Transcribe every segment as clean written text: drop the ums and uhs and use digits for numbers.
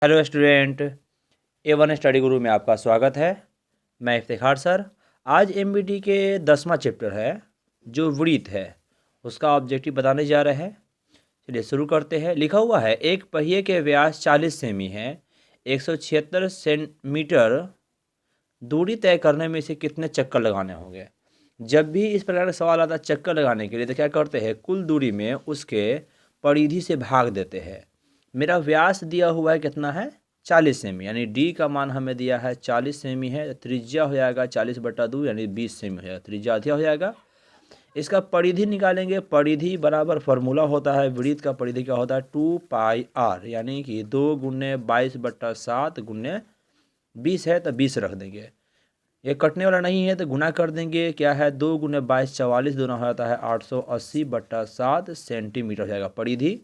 Hello student, A1 study गुरु में आपका स्वागत है। मैं इफ्तिखार सर। आज एमबीटी के 10वां चैप्टर है जो वृत्त है, उसका ऑब्जेक्टिव बताने जा रहे हैं। चलिए शुरू करते हैं। लिखा हुआ है एक पहिए के व्यास 40 सेमी है, 176 सेंटीमीटर दूरी तय करने में इसे कितने चक्कर लगाने होंगे। जब भी इस प्रकार का सवाल आता है चक्कर लगाने के लिए तो क्या करते हैं, कुल दूरी में उसके परिधि से भाग देते हैं। मेरा व्यास दिया हुआ है कितना है, 40 सेमी, यानी डी का मान हमें दिया है 40 सेमी है। त्रिज्या हो जाएगा 40/2 यानी 20 सेमी हो जाएगा, त्रिज्या अधिक हो जाएगा। इसका परिधि निकालेंगे। परिधि बराबर फार्मूला होता है, वृत्त का परिधि क्या होता है 2πr, यानी कि 2×22/7 गुणे 20 है तो 20 रख देंगे। ये कटने वाला नहीं है तो गुना कर देंगे। क्या है 2×22 44, दोनों हो जाता है 880/7 सेंटीमीटर हो जाएगा परिधि।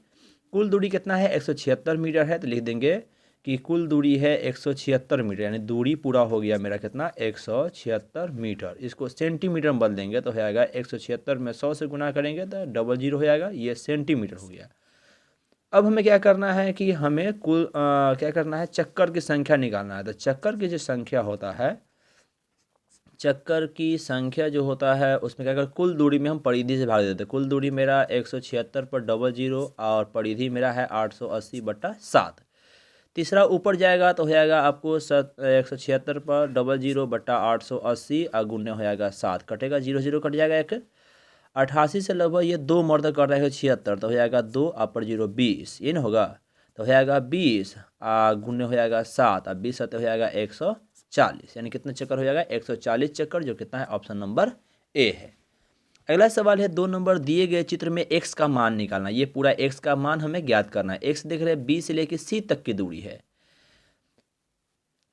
कुल दूरी कितना है 176 मीटर है, तो लिख देंगे कि कुल दूरी है 176 मीटर, यानी दूरी पूरा हो गया मेरा कितना 176 मीटर। इसको सेंटीमीटर में बदल देंगे तो हो जाएगा 176 में 100 से गुना करेंगे तो 00 हो जाएगा, ये सेंटीमीटर हो गया। अब हमें क्या करना है कि हमें कुल क्या करना है, चक्कर की संख्या निकालना है। तो चक्कर की जो संख्या होता है, चक्कर की संख्या जो होता है उसमें क्या कर, कुल दूरी में हम परिधि से भाग देते हैं। कुल दूरी मेरा 176/00 और परिधि मेरा है 880/7। तीसरा ऊपर जाएगा तो हो जाएगा आपको 176/00/880 और गुणे हो जाएगा 7, कटेगा 0 कट जाएगा एक। 88 से लगभग ये 2 मर्द कर रहा है 76, तो हो जाएगा 2 अपर 0 20, ये ना होगा। तो हो जाएगा 20 गुणे हो जाएगा 7 और 20 हो जाएगा 140, यानी कितने चक्कर हो जाएगा 140 चक्कर, जो कितना है ऑप्शन नंबर ए है। अगला सवाल है 2 नंबर दिए गए चित्र में x का मान निकालना। ये पूरा x का मान हमें ज्ञात करना है। x देख रहे हैं B से लेकर C तक की दूरी है।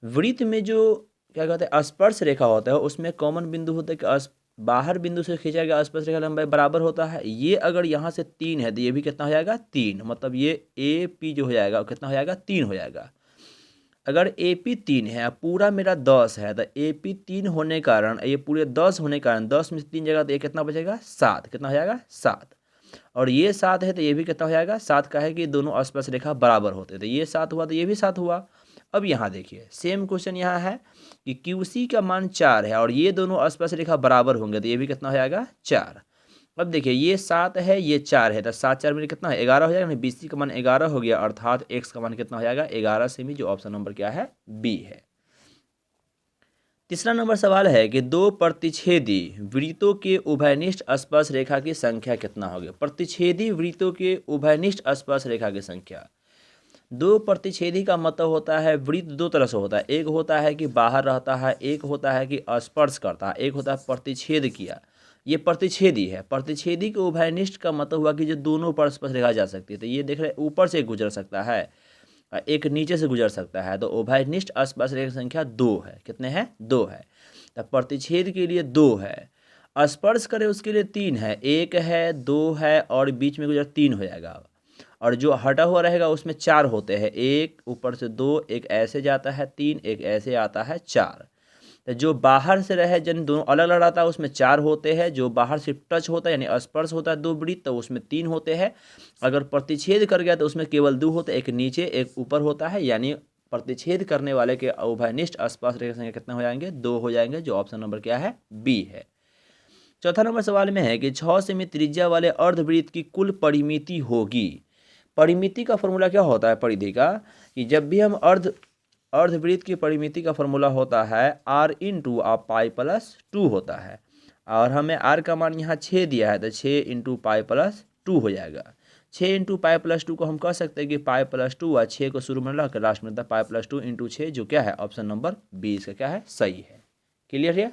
वृत्त में जो क्या कहते हैं स्पर्श रेखा होता है उसमें कॉमन बिंदु होता है कि बाहर बिंदु से खींचा गया स्पर्श रेखा लंबाई बराबर होता है। ये अगर यहाँ से 3 है तो ये भी कितना हो जाएगा 3, मतलब ये AP जो हो जाएगा कितना हो जाएगा 3 हो जाएगा। अगर AP 3 है, पूरा मेरा 10 है, तो AP 3 होने कारण ये पूरे 10 होने कारण 10 में से 3 जगह तो ये कितना बचेगा 7, कितना हो जाएगा 7। और ये 7 है तो ये भी कितना हो जाएगा 7 का है कि दोनों स्पर्श रेखा बराबर होते, तो ये 7 हुआ तो ये भी 7 हुआ। अब यहाँ देखिए सेम क्वेश्चन यहाँ है कि QC का मान 4 है और ये दोनों स्पर्श रेखा बराबर होंगे, तो ये भी कितना हो जाएगा 4। अब देखिए ये 7 है ये 4 है, तो 7 4 में कितना है 11 हो जाएगा। BC का मान 11 हो गया, अर्थात x का मान कितना हो जाएगा 11 सेमी, जो ऑप्शन नंबर क्या है बी है। तीसरा नंबर सवाल है कि 2 प्रतिच्छेदी वृत्तों के उभयनिष्ठ स्पर्श रेखा की संख्या कितना होगी। प्रतिच्छेदी वृत्तों के उभयनिष्ठ स्पर्श रेखा की संख्या। 2 प्रतिच्छेदी का मतलब होता है वृत्त 2 तरह से होता है। एक होता है कि बाहर रहता है, एक होता है कि स्पर्श करता है, एक होता है प्रतिच्छेद किया। ये प्रतिच्छेदी है। प्रतिच्छेदी के उभयनिष्ठ का मतलब हुआ कि जो दोनों पर स्पर्श रेखा जा सकती है। तो ये देख रहे ऊपर से गुजर सकता है, एक नीचे से गुजर सकता है। तो उभयनिष्ठ स्पर्श रेखा संख्या 2 है। कितने हैं 2 है। तो प्रतिच्छेद के लिए 2 है, स्पर्श करे उसके लिए 3 है। 1 है 2 है और बीच में गुजर 3 हो जाएगा। और जो हटा हुआ रहेगा उसमें 4 होते हैं, एक ऊपर से 2, एक ऐसे जाता है 3, एक ऐसे आता है 4। तो जो बाहर से रहे जन दोनों अलग अलग आता है उसमें 4 होते हैं। जो बाहर सिर्फ टच होता है यानी स्पर्श होता है 2 वृत्त, तो उसमें 3 होते हैं। अगर प्रतिच्छेद कर गया तो उसमें केवल 2 होते हैं, एक नीचे एक ऊपर होता है। यानी प्रतिच्छेद करने वाले के उभयनिष्ठ स्पर्श रेखा संख्या कितने हो जाएंगे 2 हो जाएंगे, जो ऑप्शन नंबर क्या है बी है। चौथा नंबर सवाल में है कि 6 सेमी त्रिज्या वाले अर्धवृत्त की कुल परिमिति होगी। परिमिति का फॉर्मूला क्या होता है परिधि का, कि जब भी हम अर्धवृत्त की परिमिति का फॉर्मूला होता है r इंटू पाई प्लस 2 होता है। और हमें r का मान यहाँ 6 दिया है, तो 6 इंटू पाई प्लस 2 हो जाएगा। 6 इंटू पाई प्लस 2 को हम कह सकते हैं कि पाई प्लस 2 और 6 को शुरू में रख कर लास्ट में था पाई प्लस 2 इंटू 6, जो क्या है ऑप्शन नंबर 20 का क्या है सही है। क्लियर है।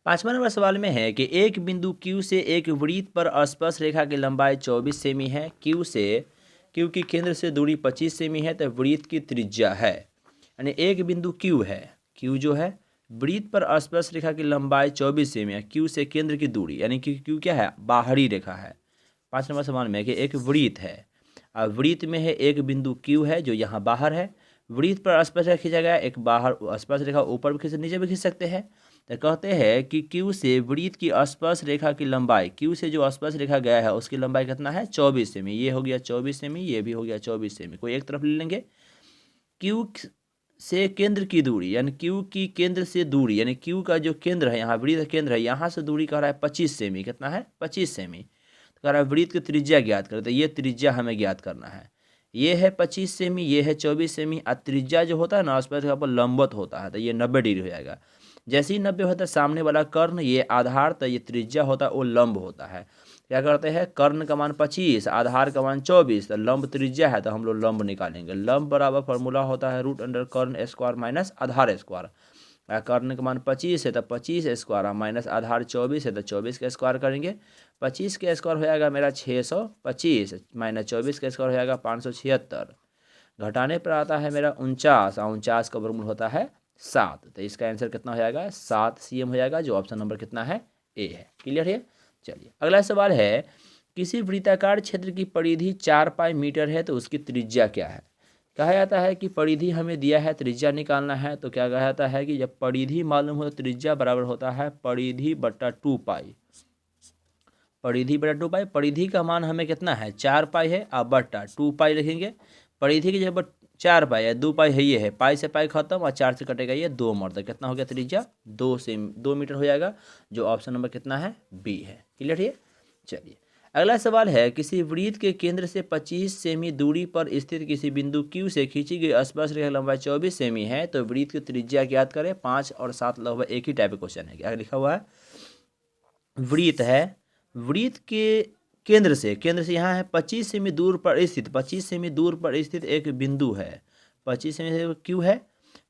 पांचवा नंबर सवाल में है कि एक बिंदु Q से एक वृत्त पर स्पर्श रेखा की लंबाई 24 सेमी है। Q की केंद्र से दूरी 25 सेमी है, तो वृत्त की त्रिज्या है, यानी एक बिंदु Q है। Q जो है वृत्त पर स्पर्श रेखा की लंबाई 24 सेमी है। Q से केंद्र की दूरी, यानी कि Q क्या है बाहरी रेखा है। 5 नंबर सवाल में है कि एक वृत्त है और वृत्त में है एक बिंदु Q है जो यहाँ बाहर है। वृत्त पर स्पर्श रेखा खींचा गया, एक बाहर स्पर्श रेखा ऊपर भी खींच नीचे भी खींच सकते हैं। तो कहते हैं कि क्यू से वृत्त की स्पर्श रेखा की लंबाई, क्यू से जो स्पर्श रेखा गया है उसकी लंबाई कितना है 24 सेमी। ये हो गया 24 सेमी, ये भी हो गया 24 सेमी, कोई एक तरफ ले लेंगे। क्यू से केंद्र की दूरी, यानी क्यू की केंद्र से दूरी, यानी क्यू का जो केंद्र है यहाँ वृत्त केंद्र है, यहाँ से दूरी कह रहा है 25 सेमी। कितना है 25 सेमी। तो कह रहा है वृत्त की त्रिज्या ज्ञात करें, तो ये त्रिज्या हमें ज्ञात करना है। ये है 25 सेमी, ये है 24 सेमी। और त्रिज्या जो होता है ना आसपास का पर लंबवत होता है, तो ये 90 डिग्री हो जाएगा। जैसे ही 90 होता है सामने वाला कर्ण ये आधार, तो ये त्रिज्या होता है वो लंब होता है। क्या करते हैं, कर्ण का मान 25, आधार का मान 24, तो लंब त्रिज्या है तो हम लोग लंब निकालेंगे। लंब बराबर फॉर्मूला होता है रूट अंडर कर्ण स्क्वायर माइनस आधार स्क्वायर। कर्ण का मान 25 है तो 25 स्क्वायर माइनस आधार 24 है तो 24 का स्क्वायर करेंगे। 25 का स्क्वायर हो जाएगा मेरा 625 माइनस 24 का स्क्वायर हो जाएगा 576। घटाने पर आता है मेरा 49, और 49 का वर्गमूल होता है 7। तो इसका आंसर कितना हो जाएगा 7 cm हो जाएगा, जो ऑप्शन नंबर कितना है ए है। क्लियर है। चलिए अगला सवाल है, किसी वृत्ताकार क्षेत्र की परिधि 4 पाई मीटर है तो उसकी त्रिज्या क्या है। कहा जाता है कि परिधि हमें दिया है, त्रिज्या निकालना है। तो क्या कहा जाता है कि जब परिधि मालूम हो तो त्रिज्या बराबर होता है परिधि बट्टा 2 पाई। परिधि बटा 2 पाई, परिधि का मान हमें कितना है 4 पाई है, अब बट्टा 2 पाई लिखेंगे। परिधि की जब 4 पाई है, 2 पाई है, ये है पाई से पाई खत्म और 4 से कटेगा ये 2 मरता। कितना हो गया त्रिज्या 2 मीटर हो जाएगा, जो ऑप्शन नंबर कितना है बी है। क्लियर है। चलिए अगला सवाल है, किसी वृत्त के केंद्र से 25 सेमी दूरी पर स्थित किसी बिंदु Q से खींची गई स्पर्श रेखा लंबाई 24 सेमी है, तो वृत्त की त्रिज्या ज्ञात करें। 5 और 7 लगभग एक ही टाइप का क्वेश्चन है। क्या लिखा हुआ है, वृत्त है, वृत्त के केंद्र से यहाँ है 25 सेमी दूर पर स्थित, 25 सेमी दूर पर स्थित एक बिंदु है। 25 सेमी से क्यू है,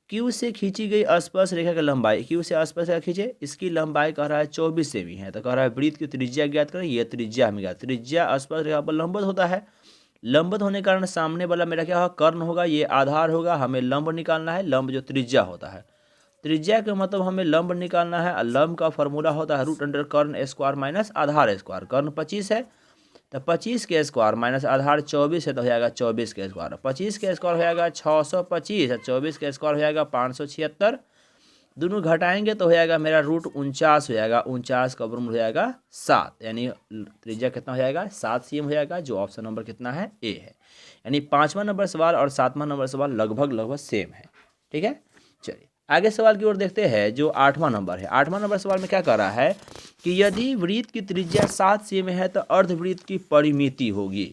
क्यू से खींची गई स्पर्श रेखा की लंबाई, क्यू से स्पर्श रेखा खींचे, इसकी लंबाई कह रहा है 24 सेमी है। तो कह रहा है वृत्त की त्रिज्या ज्ञात करें। ये त्रिज्या हमें ज्ञात, त्रिज्या स्पर्श रेखा पर लंबवत होता है। लंबवत होने के कारण सामने वाला मेरा क्या होगा कर्ण होगा, ये आधार होगा। हमें लंब निकालना है, लंब जो त्रिज्या होता है। त्रिज्या का मतलब हमें लंब निकालना है, और लंब का फॉर्मूला होता है रूट अंडर कर्ण स्क्वायर माइनस आधार स्क्वायर। कर्ण 25 है तो 25 के स्क्वायर माइनस आधार 24 है तो हो जाएगा 24 के स्क्वायर। 25 के स्क्वायर हो जाएगा 625 और 24 के स्क्वायर हो जाएगा 576। दोनों घटाएंगे तो हो जाएगा मेरा रूट 49 हो जाएगा। 49 का वर्गमूल हो जाएगा 7, यानी त्रिज्या कितना हो जाएगा 7 cm हो जाएगा, जो ऑप्शन नंबर कितना है ए है। यानी 5वां नंबर सवाल और 7वां नंबर सवाल लगभग सेम है। ठीक है। चलिए आगे सवाल की ओर देखते हैं, जो 8वां नंबर है। 8वां नंबर सवाल में क्या कह रहा है कि यदि वृत्त की त्रिज्या 7 cm है तो अर्धवृत्त की परिमिति होगी।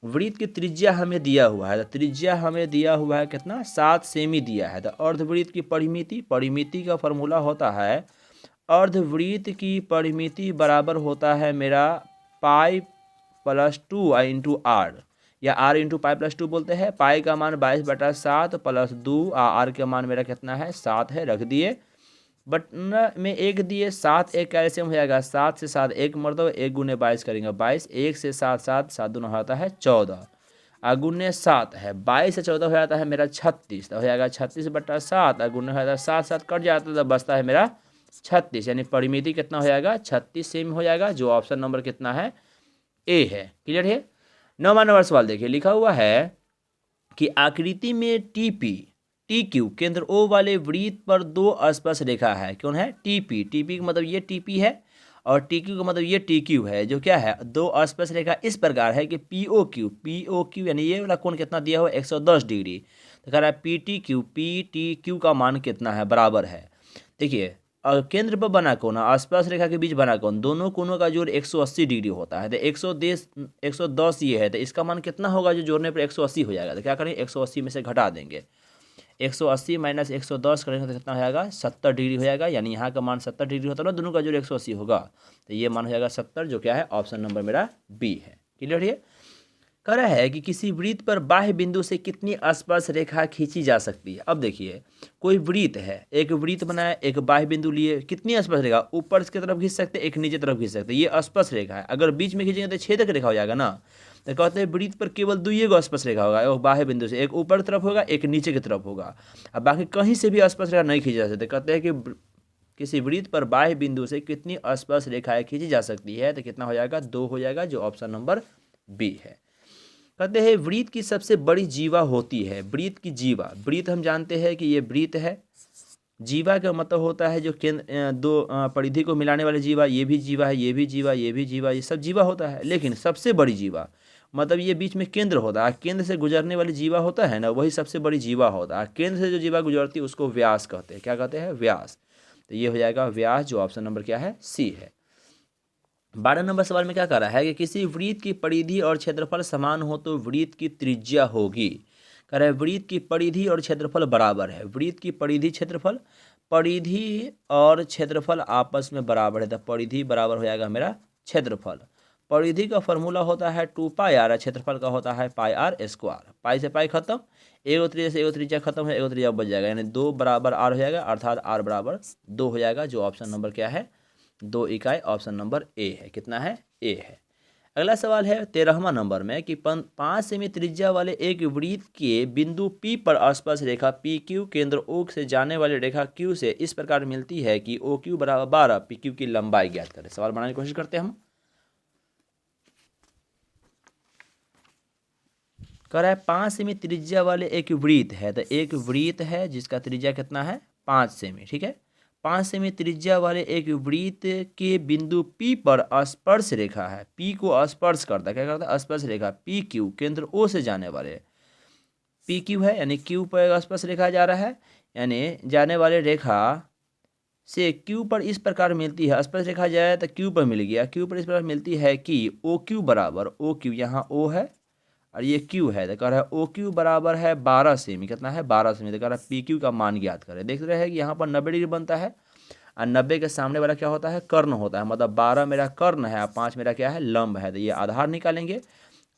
वृत्त की त्रिज्या हमें दिया हुआ है, तो त्रिज्या हमें दिया हुआ है कितना 7 सेमी दिया है। तो अर्धवृत्त की परिमिति, परिमिति का फॉर्मूला होता है अर्धवृत्त की परिमिति बराबर होता है मेरा पाई प्लस 2 इंटू आर, या आर इंटू पाई प्लस 2 बोलते हैं। पाई का मान 22/7 प्लस 2, आर का मान मेरा कितना है 7 है, रख दिए। बट में 1 दिए, 7 1 कैल्शियम हो जाएगा, 7 से 7 1 मरतब 1 गुने 22 करेंगे 22, 1 से 7 7 7 दूना होता है 14, गुने 7 है 22 से 14 हो जाता है मेरा 36, तो हो जाएगा 36/7, गुने हो जाता है 7 7 कट जाता है तो बचता है मेरा 36, यानी परिमिति कितना हो जाएगा 36 सेमी हो जाएगा, जो ऑप्शन नंबर कितना है ए है। क्लियर है। 9वां नंबर सवाल देखिए, लिखा हुआ है कि आकृति में टीपी टीक्यू केंद्र ओ वाले वृत्त पर 2 स्पर्श रेखा है। कौन है टीपी, टीपी का मतलब ये टीपी है और टीक्यू का मतलब ये टीक्यू है, जो क्या है 2 स्पर्श रेखा इस प्रकार है कि पीओक्यू यानी ये वाला कोण कितना दिया हुआ 110 डिग्री। तो कह रहा है पीटीक्यू का मान कितना है बराबर है। देखिए केंद्र पर बना कोण स्पर्श रेखा के बीच बना कोण, दोनों कोणों का जोड़ 180 डिग्री होता है। तो 110 ये है, तो इसका मान कितना होगा जो जोड़ने पर 180 हो जाएगा। तो क्या करेंगे 180 में से घटा देंगे, 180 माइनस 110 करेंगे तो कितना हो जाएगा 70 डिग्री हो जाएगा। यानी यहाँ का मान 70 डिग्री होता है ना, दोनों का जोड़ 180 होगा, तो ये मान हो जाएगा 70, जो क्या है ऑप्शन नंबर मेरा बी है। क्लियर है। कह रहा है कि किसी वृत्त पर बाह्य बिंदु से कितनी स्पर्श रेखा खींची जा सकती है। अब देखिए कोई वृत्त है, एक वृत्त बनाया, एक बाह्य बिंदु लिए, कितनी स्पर्श रेखा ऊपर की तरफ खींच सकते, एक नीचे तरफ खींच सकते, ये स्पर्श रेखा है। अगर बीच में खींचेंगे तो छेदक रेखा हो जाएगा ना। तो कहते हैं वृत्त पर केवल 2 स्पर्श रेखा होगा, एक बाह्य बिंदु से, एक ऊपर की तरफ होगा, एक नीचे की तरफ होगा। अब बाकी कहीं से भी स्पर्श रेखा नहीं खींची जा सकती। कहते हैं कि किसी वृत्त पर बाह्य बिंदु से कितनी स्पर्श रेखाएं खींची जा सकती है, तो कितना हो जाएगा 2 हो जाएगा, जो ऑप्शन नंबर बी है। कहते हैं वृत्त की सबसे बड़ी जीवा होती है, वृत्त की जीवा, वृत्त हम जानते हैं कि ये वृत्त है, जीवा का मतलब होता है जो केंद्र दो परिधि को मिलाने वाले जीवा, ये भी जीवा है, ये भी जीवा, ये भी जीवा, ये सब जीवा होता है। लेकिन सबसे बड़ी जीवा मतलब ये बीच में केंद्र होता है, केंद्र से गुजरने वाली जीवा होता है ना, वही सबसे बड़ी जीवा होता है। केंद्र से जो जीवा गुजरती है उसको व्यास कहते हैं। क्या कहते हैं? व्यास। तो ये हो जाएगा व्यास, जो ऑप्शन नंबर क्या है? सी है। 12 नंबर सवाल में क्या कह रहा है कि किसी वृत्त की परिधि और क्षेत्रफल समान हो तो वृत्त की त्रिज्या होगी। कह रहा है वृत्त की परिधि और क्षेत्रफल बराबर है। वृत्त की परिधि क्षेत्रफल, परिधि और क्षेत्रफल आपस में बराबर है, तो परिधि बराबर हो जाएगा मेरा क्षेत्रफल। परिधि का फॉर्मूला होता है 2πr, क्षेत्रफल का होता है πr²। पाई से पाई खत्म, एगो त्रिज्या से एगो त्रिज्या खत्म है, एगो त्रिज्या बच जाएगा, यानी 2 बराबर r हो जाएगा, अर्थात r बराबर 2 हो जाएगा, जो ऑप्शन नंबर क्या है? 2 इकाई, ऑप्शन नंबर ए है। कितना है? ए है। अगला सवाल है 13वां नंबर में कि 5 सेमी त्रिज्या वाले एक वृत्त के बिंदु P पर स्पर्श रेखा PQ केंद्र O से जाने वाली रेखा Q से इस प्रकार मिलती है कि OQ बराबर 12, PQ की लंबाई ज्ञात करें। सवाल बनाने की कोशिश करते हैं हम। कह रहा है 5 सेमी त्रिज्या वाले एक वृत्त है, तो एक वृत्त है जिसका त्रिज्या कितना है? 5 सेमी। ठीक है, 5 सेमी त्रिज्या वाले एक वृत्त के बिंदु P पर स्पर्श रेखा है, P को स्पर्श करता है। क्या करता है? स्पर्श रेखा PQ केंद्र O से जाने वाले, PQ है यानी Q पर स्पर्श रेखा जा रहा है, यानी जाने वाले रेखा से Q पर इस प्रकार मिलती है। स्पर्श रेखा जाए तो Q पर मिल गया, Q पर इस प्रकार मिलती है कि OQ बराबर, OQ यहाँ O है और ये Q है, तो कह रहा है OQ बराबर है 12 सेमी। कितना है? 12 सेमी। तो कह रहा है PQ का मान ज्ञात करें। देख रहे हैं कि यहाँ पर 90 डिग्री बनता है और 90 के सामने वाला क्या होता है? कर्ण होता है। मतलब 12 मेरा कर्ण है और 5 मेरा क्या है? लंब है। तो ये आधार निकालेंगे।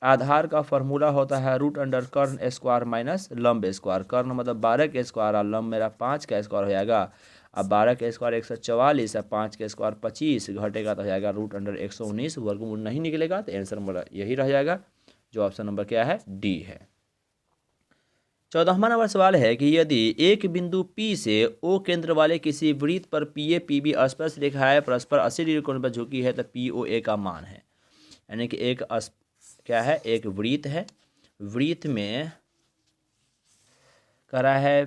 आधार का फॉर्मूला होता है √कर्ण स्क्वायर माइनस लंब स्क्वायर। कर्ण मतलब 12 के स्क्वायर और लंब मेरा 5 का स्क्वायर हो जाएगा। अब 12 के स्क्वायर 144 है, 5 के स्क्वायर 25, घटेगा तो हो जाएगा √119, वर्गमूल नहीं निकलेगा, तो आंसर मेरा यही रह जाएगा, जो ऑप्शन नंबर क्या है? डी है। 14वां नंबर सवाल है कि यदि एक बिंदु P से O केंद्र वाले किसी वृत्त पर PA PB स्पर्श रेखाएं परस्पर 80 डिग्री कोण पर झुकी है तो POA का मान है। यानी कि एक क्या है? एक वृत्त है, वृत्त में कह रहा है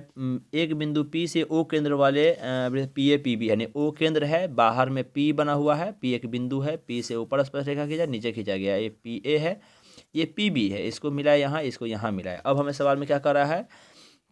एक बिंदु P से O केंद्र वाले PA PB, यानी O केंद्र है, बाहर में P बना हुआ है, P एक बिंदु है, P से ऊपर स्पर्श रेखा खींचा, नीचे खींचा गया, ये PA है, ये PB है, इसको मिलाए यहाँ, इसको यहाँ मिलाए। अब हमें सवाल में क्या कर रहा है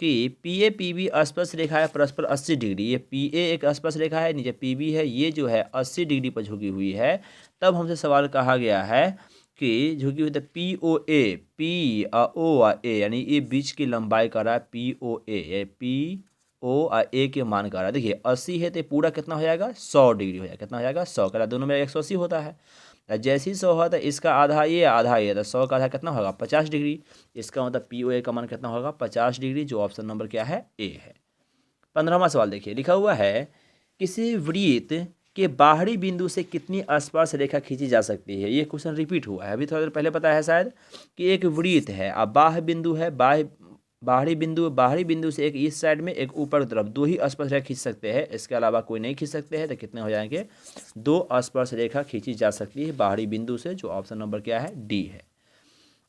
कि PA PB स्पर्श रेखा है परस्पर 80 डिग्री, ये PA एक स्पर्श रेखा है, नीचे PB है, ये जो है 80 डिग्री पर झुकी हुई है। तब हमसे सवाल कहा गया है कि झुकी हुई तो POA, P O और A, यानी ये बीच की लंबाई कर रहा है POA, ये PO और A के मान कर रहा है। देखिए 80 है तो पूरा कितना हो जाएगा? 100 डिग्री हो जाएगा। कितना हो जाएगा? 100। कह रहा है दोनों में 180 होता है, जैसे ही 100 है तो इसका आधा ये आधा ये, तो 100 का आधा कितना होगा? 50 डिग्री। इसका मतलब POA का मान कितना होगा? 50 डिग्री, जो ऑप्शन नंबर क्या है? ए है। 15वां सवाल देखिए, लिखा हुआ है किसी वृत्त के बाहरी बिंदु से कितनी स्पर्श रेखा खींची जा सकती है। ये क्वेश्चन रिपीट हुआ है, अभी थोड़ा देर पहले बताया है शायद कि एक वृत्त है, अब बाह्य बिंदु है, बाहरी बिंदु से एक इस साइड में एक ऊपर की तरफ 2 ही स्पर्श रेखा खींच सकते हैं, इसके अलावा कोई नहीं खींच सकते हैं। तो कितने हो जाएंगे? 2 स्पर्श रेखा खींची जा सकती है बाहरी बिंदु से, जो ऑप्शन नंबर क्या है? डी है।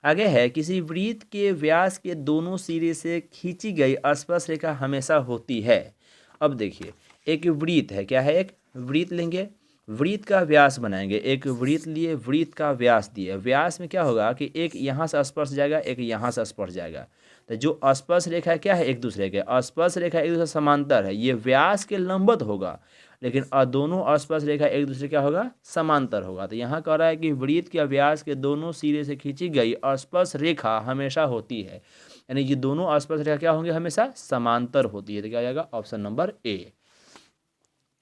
आगे है किसी वृत्त के व्यास के दोनों सिरे से खींची गई स्पर्श रेखा हमेशा होती है। अब देखिए एक वृत्त है, क्या है? एक वृत्त लेंगे, वृत्त का व्यास बनाएंगे, एक वृत्त लिए, वृत्त का व्यास दिए, व्यास में क्या होगा कि एक यहाँ से स्पर्श जाएगा, एक यहाँ से स्पर्श जाएगा। तो जो स्पर्श रेखा है क्या है? एक दूसरे के स्पर्श रेखा एक दूसरे समांतर है, ये व्यास के लंबवत होगा, लेकिन दोनों स्पर्श रेखा एक दूसरे क्या होगा? समांतर होगा। तो यहाँ कह रहा है कि वृत्त के व्यास के दोनों सिरे से खींची गई स्पर्श रेखा हमेशा होती है, यानी ये दोनों स्पर्श रेखा क्या होंगे? हमेशा समांतर होती है। तो क्या आ जाएगा? Option number A.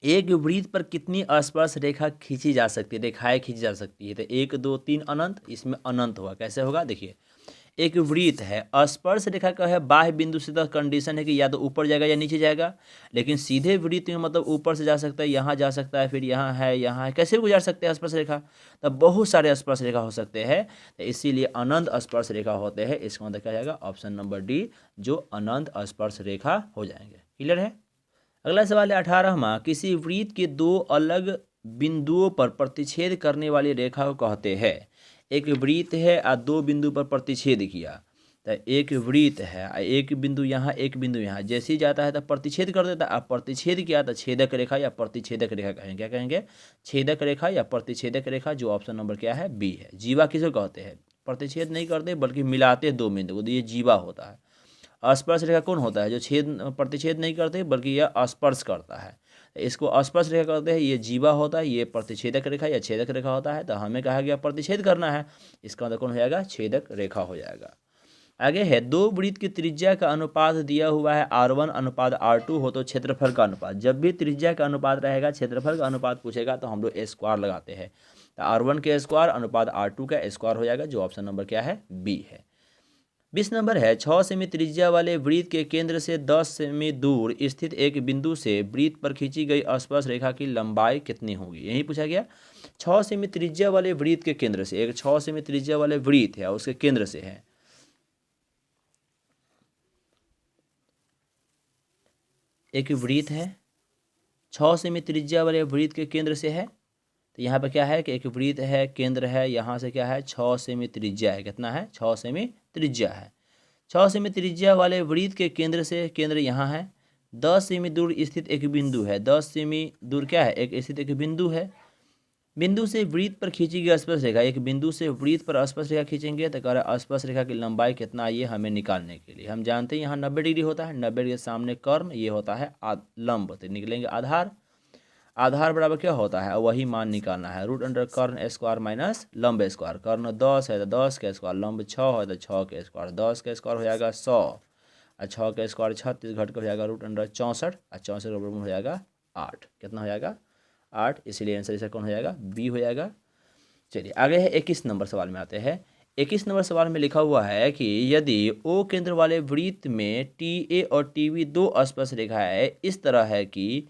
एक वृत्त पर कितनी स्पर्श रेखा खींची जा सकती है? रेखाएं खींची जा सकती है, तो 1 2 3 अनंत, इसमें अनंत होगा। कैसे होगा? देखिए एक वृत्त है, स्पर्श रेखा का है बाह्य बिंदु से, तो कंडीशन है कि या तो ऊपर जाएगा या नीचे जाएगा, लेकिन सीधे वृत्त में मतलब ऊपर से जा सकता है, यहाँ जा सकता है, फिर यहाँ है, यहाँ है, कैसे भी गुजार सकते हैं स्पर्श रेखा। तब बहुत सारे स्पर्श रेखा हो सकते हैं, तो इसीलिए अनंत स्पर्श रेखा होते हैं। इसका मतलब क्या जाएगा? ऑप्शन नंबर डी, जो अनंत स्पर्श रेखा हो जाएंगे। क्लियर है? अगला सवाल है 18वां, किसी वृत्त के 2 अलग बिंदुओं पर प्रतिच्छेद करने वाली रेखा को कहते हैं। एक वृत्त है और 2 बिंदु पर प्रतिच्छेद किया, तो एक वृत्त है, एक बिंदु यहाँ एक बिंदु यहाँ, जैसे ही जाता है तो प्रतिच्छेद कर देता है। अब प्रतिच्छेद किया तो छेदक रेखा या प्रतिच्छेदक रेखा कहेंगे, क्या कहेंगे? छेदक रेखा या प्रतिच्छेदक रेखा, जो ऑप्शन नंबर क्या है? बी है। जीवा किसे कहते हैं? प्रतिच्छेद नहीं करते बल्कि मिलाते दो बिंदु को, ये जीवा होता है। स्पर्श रेखा कौन होता है? जो प्रतिच्छेद नहीं करते बल्कि यह स्पर्श करता है, इसको स्पर्श रेखा कहते हैं। ये जीवा होता है, ये प्रतिच्छेदक रेखा या छेदक रेखा होता है। तो हमें कहा गया प्रतिच्छेद करना है, इसका मतलब कौन हो जाएगा? छेदक रेखा हो जाएगा। आगे है, दो वृत्त की त्रिज्या का अनुपात दिया हुआ है R1 अनुपात R2 हो तो क्षेत्रफल का अनुपात। जब भी त्रिज्या का अनुपात रहेगा, क्षेत्रफल का अनुपात पूछेगा तो हम लोग स्क्वायर लगाते हैं। तो R1 के स्क्वायर अनुपात R2 का स्क्वायर हो जाएगा, जो ऑप्शन नंबर क्या है? बी है। 20 नंबर है, 6 सेमी त्रिज्या वाले वृत्त के केंद्र से 10 सेमी दूर स्थित एक बिंदु से वृत्त पर खींची गई स्पर्श रेखा की लंबाई कितनी होगी? यही पूछा गया। 6 सेमी त्रिज्या वाले वृत्त के केंद्र से, एक 6 सेमी त्रिज्या वाले वृत्त है, उसके केंद्र से है, एक वृत्त है 6 सेमी त्रिज्या वाले वृत्त के केंद्र से है। तो यहाँ पर क्या है कि एक वृत्त है, केंद्र है, यहाँ से क्या है? 6 सेमी त्रिज्या है। कितना है? 6 सेमी त्रिज्या है। 6 सेमी त्रिज्या वाले वृत्त के केंद्र से, केंद्र यहाँ है, 10 सेमी दूर स्थित एक बिंदु है। 10 सेमी दूर क्या है? एक स्थित एक बिंदु है। बिंदु से वृत्त पर खींची गई स्पर्श रेखा, एक बिंदु से वृत्त पर स्पर्श रेखा खींचेंगे तो कह रहा है स्पर्श रेखा की लंबाई कितना, ये हमें निकालने के लिए हम जानते हैं यहाँ 90 डिग्री होता है। 90 डिग्री के सामने कर्ण, ये होता है लंब, तो निकलेंगे आधार। आधार बराबर क्या होता है? वही मान निकालना है, रूट अंडर कर्ण स्क्वायर माइनस लंब स्क्वायर। कर्ण 10 है तो 10 का स्क्वायर, लंब 6 है तो 6 का स्क्वायर, 10 का स्क्वायर हो जाएगा 100 और 6 का स्क्वायर 36, घट कर हो जाएगा रूट अंडर 64 और 64 का वर्गमूल हो जाएगा 8। कितना हो जाएगा? 8। इसीलिए आंसर इसका कौन हो जाएगा? बी हो जाएगा। चलिए आगे है 21 नंबर सवाल में आते हैं। 21 नंबर सवाल में लिखा हुआ है कि यदि ओ केंद्र वाले वृत्त में टी ए और टी बी दो स्पर्श रेखाएं इस तरह है कि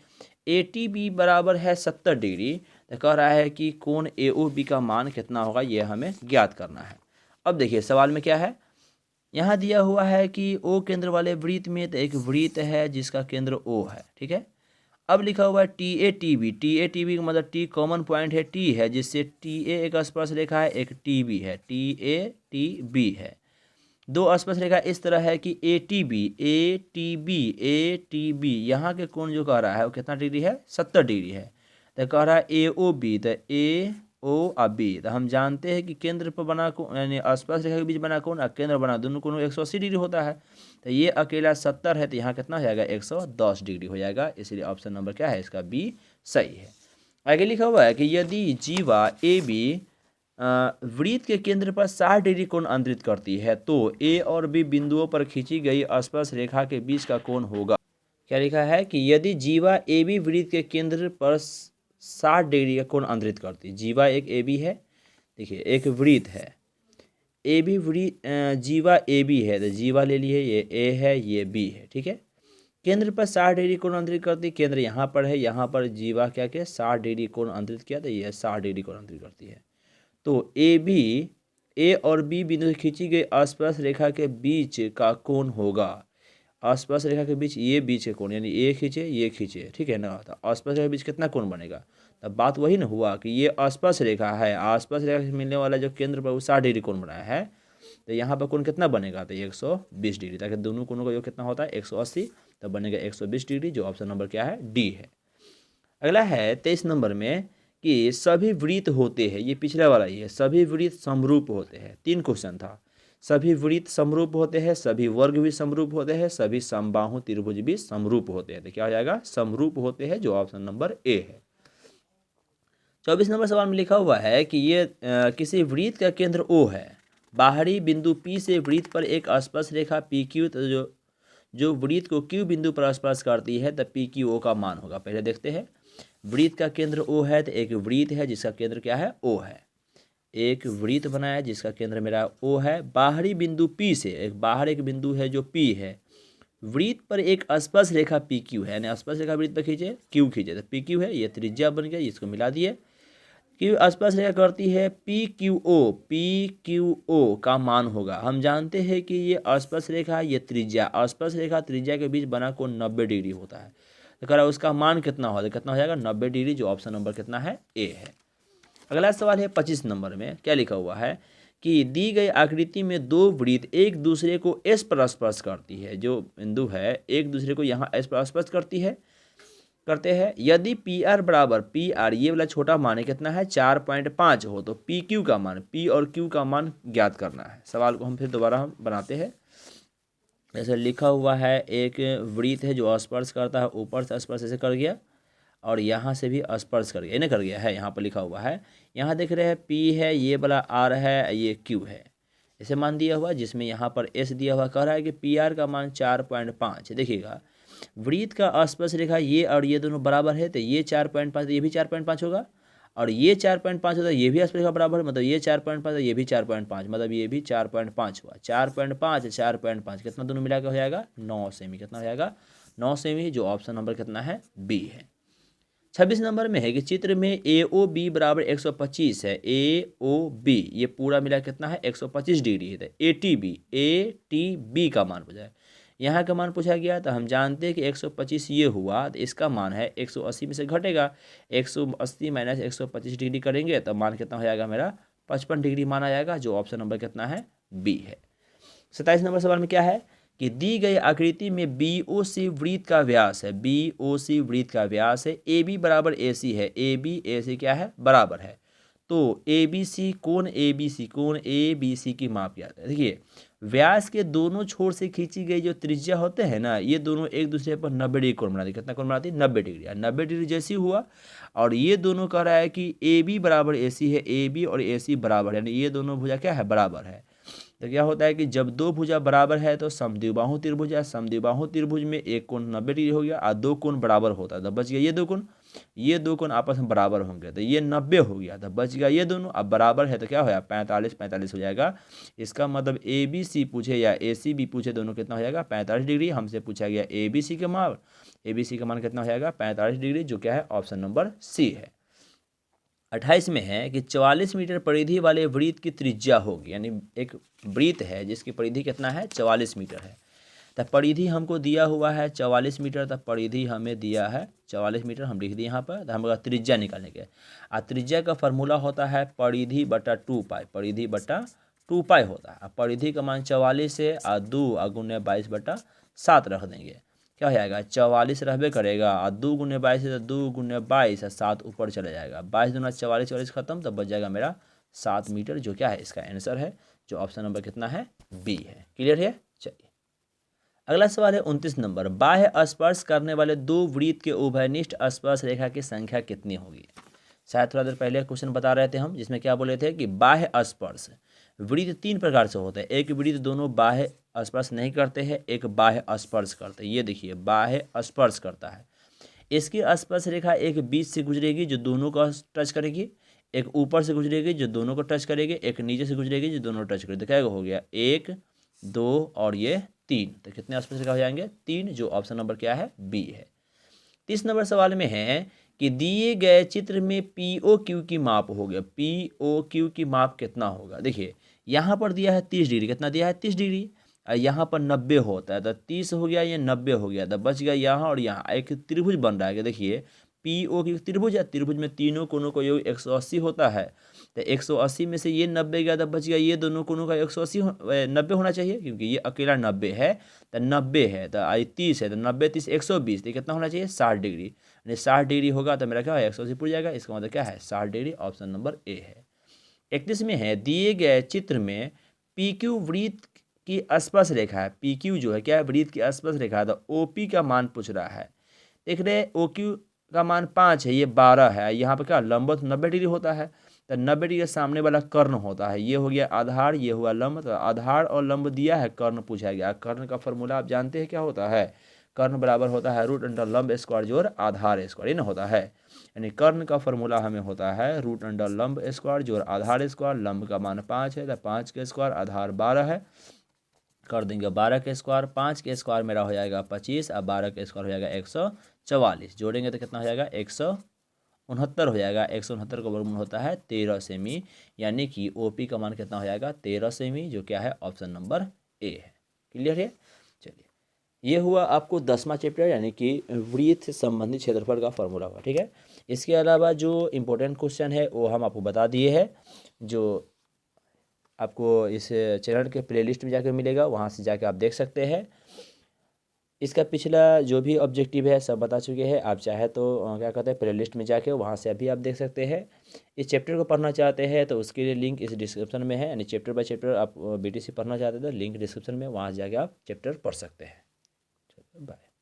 ए टी बी बराबर है 70 डिग्री, तो कह रहा है कि कोण ए ओ बी का मान कितना होगा, ये हमें ज्ञात करना है। अब देखिए सवाल में क्या है, यहाँ दिया हुआ है कि ओ केंद्र वाले वृत्त में तो एक वृत्त है जिसका केंद्र ओ है, ठीक है। अब लिखा हुआ है T A T B, T A T B का मतलब टी कॉमन पॉइंट है, टी है, जिससे टी ए एक स्पर्श रेखा है, एक टी बी है, टी ए टी बी है। दो स्पर्श रेखा इस तरह है कि A T B, A T B, A T B, यहाँ के कोण जो कह रहा है वो कितना डिग्री है? 70 डिग्री है। तो कह रहा है ए ओ बी, तो ए ओ और बी, तो हम जानते हैं कि केंद्र पर बना कोण यानी स्पर्श रेखा के बीच बना कोण और केंद्र बना दोनों कोण 180 डिग्री होता है। तो ये अकेला 70 है, तो यहाँ कितना हो जाएगा? 110 डिग्री हो जाएगा। इसलिए ऑप्शन नंबर क्या है? इसका बी सही है। आगे लिखा हुआ है कि यदि जीवा ए बी वृत्त के केंद्र पर 60 डिग्री कोण अंतरित करती है तो ए और बी बिंदुओं पर खींची गई स्पर्श रेखा के बीच का कोण होगा। क्या लिखा है कि यदि जीवा ए बी वृत्त के केंद्र पर 60 डिग्री का कोण अंतरित करती है। जीवा एक ए बी है, देखिए एक वृत्त है, ए बी वृत्त, जीवा ए बी है तो जीवा ले लिए, ये ए है ये बी है, ठीक है। केंद्र पर 60 डिग्री कोण अंतरित करती है, केंद्र यहाँ पर है, यहाँ पर जीवा क्या किया? 60 डिग्री कोण अंतरित किया, तो ये 60 डिग्री कोण अंतरित करती है। तो ए बी, ए और बी बिंदु से खींची गई स्पर्श रेखा के बीच का कोण होगा। स्पर्श रेखा के बीच, ये बीच के कोण यानी ये खींचे, ठीक है ना। तो स्पर्श रेखा के बीच कितना कोण बनेगा? तब बात वही ना हुआ कि ये स्पर्श रेखा है, स्पर्श रेखा से मिलने वाला जो केंद्र पर वो 60 डिग्री कोण बनाया है, तो यहाँ पर कोण कितना बनेगा? तो 120 डिग्री, ताकि दोनों कोणों का जो कितना होता है 180, तब बनेगा 120 डिग्री, जो ऑप्शन नंबर क्या है? डी है। अगला है 23 नंबर में कि सभी वृत्त होते हैं, ये पिछला वाला ही है, सभी वृत्त समरूप होते हैं। 3 क्वेश्चन था। सभी वृत्त समरूप होते हैं, सभी वर्ग भी समरूप होते हैं, सभी समबाहु त्रिभुज भी समरूप होते हैं। तो क्या हो जाएगा? समरूप होते हैं, जो ऑप्शन नंबर ए है। 24 नंबर सवाल में लिखा हुआ है कि ये किसी वृत्त का केंद्र ओ है, बाहरी बिंदु P से वृत्त पर एक स्पर्श रेखा पी क्यू, तो जो वृत्त को Q बिंदु पर स्पर्श करती है तो पी क्यू ओ का मान होगा। पहले देखते हैं, वृत्त का केंद्र ओ है, तो एक वृत्त है जिसका केंद्र क्या है? ओ है। एक वृत्त बनाया जिसका केंद्र मेरा ओ है, बाहरी बिंदु P से, एक बाहर एक बिंदु है जो P है, वृत्त पर एक स्पर्श रेखा पी क्यू है, यानी स्पर्श रेखा वृत्त पर खींचे, क्यू खींचे, तो पी क्यू है, ये त्रिज्या बन गया, इसको मिला दिए। क्यू स्पर्श रेखा करती है पी क्यू ओ का मान होगा। हम जानते हैं कि ये स्पर्श रेखा, ये त्रिज्या, स्पर्श रेखा त्रिज्या के बीच बना कोण 90 डिग्री होता है। तो कह रहा है उसका मान कितना होगा? कितना हो जाएगा? 90 डिग्री, जो ऑप्शन नंबर कितना है? ए है। अगला सवाल है 25 नंबर में, क्या लिखा हुआ है कि दी गई आकृति में दो वृत्त एक दूसरे को एस पर स्पर्श करती है, जो बिंदु है एक दूसरे को यहाँ एस पर स्पर्श करते हैं। यदि पी आर बराबर पी आर, ये वाला छोटा मान है कितना है 4.5 हो, तो पी क्यू का मान, पी और क्यू का मान ज्ञात करना है। सवाल को हम फिर दोबारा हम बनाते हैं। जैसे लिखा हुआ है एक वृत्त है जो स्पर्श करता है, ऊपर से स्पर्श ऐसे कर गया और यहाँ से भी स्पर्श कर गया, इन्हें कर गया है, यहाँ पर लिखा हुआ है। यहाँ देख रहे हैं पी है, ये वाला आर है, ये क्यू है, इसे मान दिया हुआ, जिसमें यहाँ पर एस दिया हुआ। कह रहा है कि पी आर का मान 4.5। देखिएगा वृत्त का स्पर्श रेखा ये और ये दोनों बराबर है, तो ये 4.5 ये भी 4.5 होगा, और ये 4.5 होता है, ये भी स्पर्श रेखा बराबर है, मतलब ये 4.5 ये भी 4.5, मतलब ये भी 4.5 हुआ। 4.5 4.5 कितना दोनों मिला के हो जाएगा 9 सेमी। कितना हो जाएगा 9 सेमी, जो ऑप्शन नंबर कितना है बी है। 26 नंबर में है कि चित्र में ए ओ बी बराबर 125 है। ए ओ बी ये पूरा मिला कितना है 125 डिग्री है। ए टी बी का मान पूछा है, यहाँ का मान पूछा गया, तो हम जानते हैं कि 125 ये हुआ, तो इसका मान है 180 में से घटेगा, 180 माइनस 125 डिग्री करेंगे तो मान कितना हो जाएगा मेरा 55 डिग्री मान आ जाएगा, जो ऑप्शन नंबर कितना है बी है। 27 नंबर सवाल में क्या है कि दी गई आकृति में बी ओ सी वृत्त का व्यास है, बी ओ सी वृत्त का व्यास है, ए बी बराबर ए सी है, ए बी ए सी क्या है बराबर है। तो ए बी सी कोण ए बी सी की माप याद है। देखिए व्यास के दोनों छोर से खींची गई जो त्रिज्या होते हैं ना, ये दोनों एक दूसरे पर 90 डिग्री कोण बनाती है। कितना कोण बनाती है 90 डिग्री। 90 डिग्री जैसी हुआ और ये दोनों कह रहा है कि ए बी बराबर ए सी है, ए बी और ए सी बराबर है, यानी ये दोनों भुजा क्या है बराबर है। तो क्या होता है कि जब दो भुजा बराबर है तो समद्विबाहु त्रिभुज है, समद्विबाहु त्रिभुज में एक कोण 90 डिग्री हो गया और दो कोण बराबर होता है, तो बच गया ये दो कोण आपस में बराबर होंगे, तो ये 90 हो गया, तो बच गया ये दोनों। अब बराबर है तो क्या होगा 45 हो जाएगा। इसका मतलब ए बी सी पूछे या ए सी बी पूछे, दोनों कितना हो जाएगा 45 डिग्री। हमसे पूछा गया ए बी सी का मान, ए बी सी का मान कितना हो जाएगा 45 डिग्री, जो क्या है ऑप्शन नंबर सी है। 28 में है कि 44 मीटर परिधि वाले वृत्त की त्रिज्या होगी, यानी एक वृत्त है जिसकी परिधि कितना है 44 मीटर है। तब परिधि हमको दिया हुआ है 44 मीटर, तब परिधि हमें दिया है 44 मीटर, हम लिख दिए यहाँ पर। तो हमारा त्रिज्या निकालने के, और त्रिज्या का फॉर्मूला होता है परिधि बटा 2 पाई, परिधि बटा 2 पाई होता है। परिधि का मान 44 है और 2 गुने 22/7 रख देंगे, क्या हो जाएगा 44 रहबे करेगा और 2 गुने 22 है तो 2 गुने 22 और 7 ऊपर चले जाएगा, 22 दूना 44, 44 खत्म, तब बच जाएगा मेरा 7 मीटर, जो क्या है इसका आंसर है, जो ऑप्शन नंबर कितना है बी है। क्लियर है। चलिए अगला सवाल है 29 नंबर, बाह्य स्पर्श करने वाले दो वृत्त के उभयनिष्ठ स्पर्श रेखा की संख्या कितनी होगी। शायद थोड़ा देर पहले क्वेश्चन बता रहे थे हम, जिसमें क्या बोले थे कि बाह्य स्पर्श वृत्त 3 प्रकार से होते हैं। एक वृत्त दोनों बाह्य स्पर्श नहीं करते हैं, एक बाह्य स्पर्श करते हैं। ये देखिए बाह्य स्पर्श करता है, इसकी स्पर्श रेखा एक बीच से गुजरेगी जो दोनों को टच करेगी, एक ऊपर से गुजरेगी जो दोनों को टच करेगी, एक नीचे से गुजरेगी जो दोनों टच करेगी। तो क्या हो गया 1 2 और ये 3, तो कितने स्पर्श रेखा हो जाएंगे 3, जो ऑप्शन नंबर क्या है बी है। 30 नंबर सवाल में है कि दिए गए चित्र में पी ओ क्यू की माप हो गया, पी ओ क्यू की माप कितना होगा। देखिए यहाँ पर दिया है 30 डिग्री, कितना दिया है 30 डिग्री, यहाँ पर 90 होता है, तो 30 हो गया, ये 90 हो गया, तो बच गया यहाँ और यहाँ एक त्रिभुज बन रहा है। देखिए पी ओ की त्रिभुज है, त्रिभुज में तीनों कोनों का योग 180 होता है, तो 180 में से ये 90 गया, तो बच गया ये दोनों कोनों का 180 90 होना चाहिए, क्योंकि ये अकेला 90 है, तो 90 है, तो आई 30 है, तो 90 30 120, तो कितना होना चाहिए 60 डिग्री, यानी 60 डिग्री होगा, तो मेरा क्या है 180 पूछ जाएगा, इसका मतलब क्या है 60 डिग्री, ऑप्शन नंबर ए है। 31 में है दिए गए चित्र में पी क्यू वृत्त की स्पर्श रेखा है, पी क्यू जो है क्या है वृत्त की स्पर्श रेखा है, तो ओ पी का मान पूछ रहा है। देख रहे ओ क्यू का मान 5 है, ये 12 है, यहाँ पर क्या लंबवत 90 डिग्री होता है, तो 90 डिग्री के सामने वाला कर्ण होता है, ये हो गया आधार, ये हुआ लंब, तो आधार और लंब दिया है, कर्ण पूछा गया। कर्ण का फॉर्मूला आप जानते हैं क्या होता है, कर्ण बराबर होता है रूट अंडर लंब स्क्वायर जोड़ आधार स्क्वायर, ये ना होता है, यानी कर्ण का फॉर्मूला हमें होता है रूट अंडर लंब स्क्वायर जोड़ आधार स्क्वायर। लंब का मान 5 है, तो 5 के स्क्वायर, आधार 12 है, कर देंगे 12 के स्क्वायर, 5 के स्क्वायर मेरा हो जाएगा 25 और 12 के स्क्वायर हो जाएगा 144, जोड़ेंगे तो कितना हो जाएगा 169 हो जाएगा। 169 का वर्गमूल होता है 13 सेमी, यानी कि ओपी का मान कितना हो जाएगा 13 सेमी, जो क्या है ऑप्शन नंबर ए है। क्लियर है। चलिए ये हुआ आपको 10वां चैप्टर, यानी कि वृत्त से संबंधित क्षेत्रफल का फॉर्मूला हुआ। ठीक है, इसके अलावा जो इम्पोर्टेंट क्वेश्चन है वो हम आपको बता दिए हैं, जो आपको इस चैनल के प्लेलिस्ट में जाकर मिलेगा, वहाँ से जाकर आप देख सकते हैं। इसका पिछला जो भी ऑब्जेक्टिव है सब बता चुके हैं। आप चाहे तो क्या कहते हैं प्लेलिस्ट में जाके वहाँ से अभी आप देख सकते हैं। इस चैप्टर को पढ़ना चाहते हैं तो उसके लिए लिंक इस डिस्क्रिप्शन में है, यानी चैप्टर बाय चैप्टर आप बीटीसी पढ़ना चाहते हैं तो लिंक डिस्क्रिप्शन में, वहाँ जाके आप चैप्टर पढ़ सकते हैं। बाय।